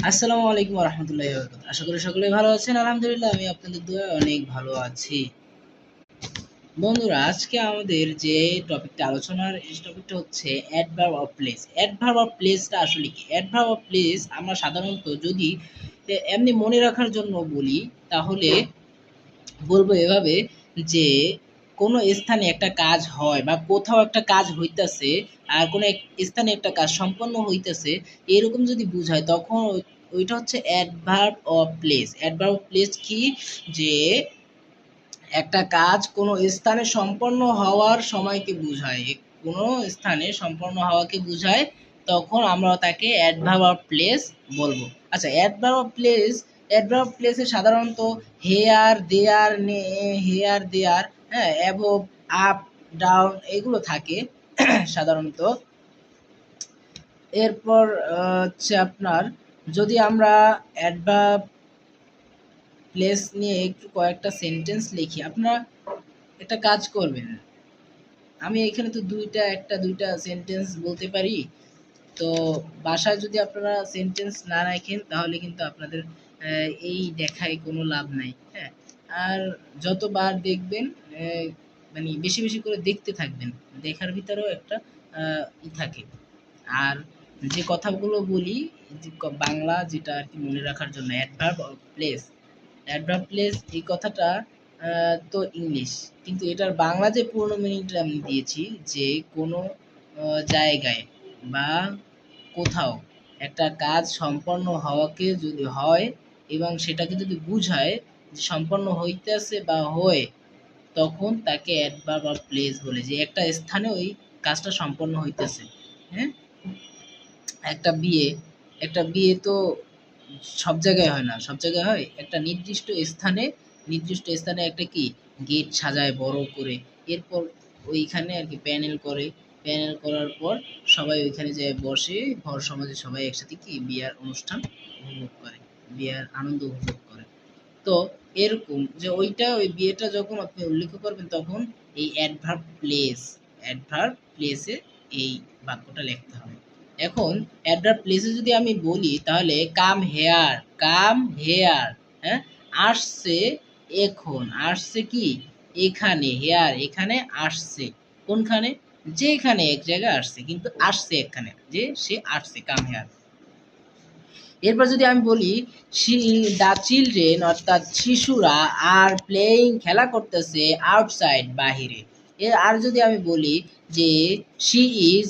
আসসালামু আলাইকুম ওয়া রাহমাতুল্লাহি ওয়া বারাকাতুহু। আশা করি সকলেই ভালো আছেন। আলহামদুলিল্লাহ আমি আপনাদের দোয়ায় অনেক ভালো আছি। বন্ধুরা, আজকে আমাদের যে টপিকটা আলোচনার এই টপিকটা হচ্ছে adverb of place. Adverb of প্লেসটা আসলে কি? অ্যাডভার্ব অফ প্লেস আমরা সাধারণত যদি এমনি মনে রাখার জন্য বলি তাহলে বলবো এভাবে যে কোনো স্থানে একটা কাজ হয় বা কোথাও একটা কাজ হইতাছে আর কোনো এক স্থানে একটা কাজ সম্পন্ন হইতেছে এরকম যদি বুঝায় তখন ওইটা হচ্ছে adverb of place. Adverb of place কি? যে একটা কাজ কোনো স্থানে সম্পন্ন হওয়ার সময়কে বুঝায়, কোনো স্থানে সম্পন্ন হওয়াকে বুঝায়, তখন আমরা তাকে অ্যাডভার্ব অফ প্লেস বলবো। আচ্ছা, adverb of place, adverb of প্লেসে সাধারণত হেয়ার দেয়ার নে, হেয়ার দেয়ার, হ্যাঁ, অ্যাবভ, আপ, ডাউন এগুলো থাকে সাধারণত। এরপর হচ্ছে আপনার, যদি আমরা অ্যাডভার্ব প্লেস নিয়ে একটু কয়েকটা সেন্টেন্স লিখি, আপনারা একটা কাজ করবেন। আমি এখানে তো একটা দুইটা সেন্টেন্স বলতে পারি। তো বাসায় যদি আপনারা সেন্টেন্স না রাখেন তাহলে কিন্তু আপনাদের এই দেখায় কোনো লাভ নাই। হ্যাঁ, আর যতবার দেখবেন মানে বেশি বেশি করে দেখতে থাকবেন, দেখার ভিতরেও একটা থাকে। আর যে কথাগুলো বলি, যে বাংলা যেটা আর কি মনে রাখার জন্য, adverb of place, adverb place এই কথাটা তো ইংলিশ, কিন্তু এটার বাংলা যে পূর্ণ মিনিংটা আমি দিয়েছি যে কোনো জায়গায় বা কোথাও একটা কাজ সম্পন্ন হওয়াকে যদি হয় এবং সেটাকে যদি বুঝায় যে সম্পন্ন হইতেছে বা হয়, তখন তাকে অ্যাডভার্ব অফ প্লেস বলে, যে একটা স্থানে ওই কাজটা সম্পন্ন হইতেছে। হ্যাঁ, একটা বিয়ে, একটা বিয়ে তো সব জায়গায় হয় না, সব জায়গায় হয় একটা নির্দিষ্ট স্থানে, নির্দিষ্ট স্থানে একটা কি গেট সাজায় বড় করে, এরপর ওইখানে আর কি প্যানেল করে, প্যানেল করার পর সবাই ওইখানে যায় বসে, ঘর সমাজে সবাই একসাথে কি বিয়ার অনুষ্ঠান উপভোগ করে, বিয়ার আনন্দ উপভোগ করে। তো এরকম যে ওইটা ওই বিয়েটা যখন আপনি উল্লেখ করবেন তখন এই অ্যাডভার্ব প্লেস, অ্যাডভার্ব প্লেসে এই বাক্যটা লিখতে হবে। এখন অ্যাডভার্ব প্লেসে যদি আমি বলি তাহলে কাম হেয়ার, কাম হেয়ার, হ্যাঁ, আসছে, এখন আসছে কি এখানে, হেয়ার এখানে আসছে, কোনখানে, যেখানে এক জায়গায় আসছে কিন্তু আসছে এখানে, যে সে আসছে, কাম হেয়ার। এরপর যদি আমি বলি দ্য চিলড্রেন অর্থাৎ শিশুরা আর প্লেয়িং খেলা করতেছে আউটসাইড বাহিরে। আর যদি আমি বলি যে শি ইজ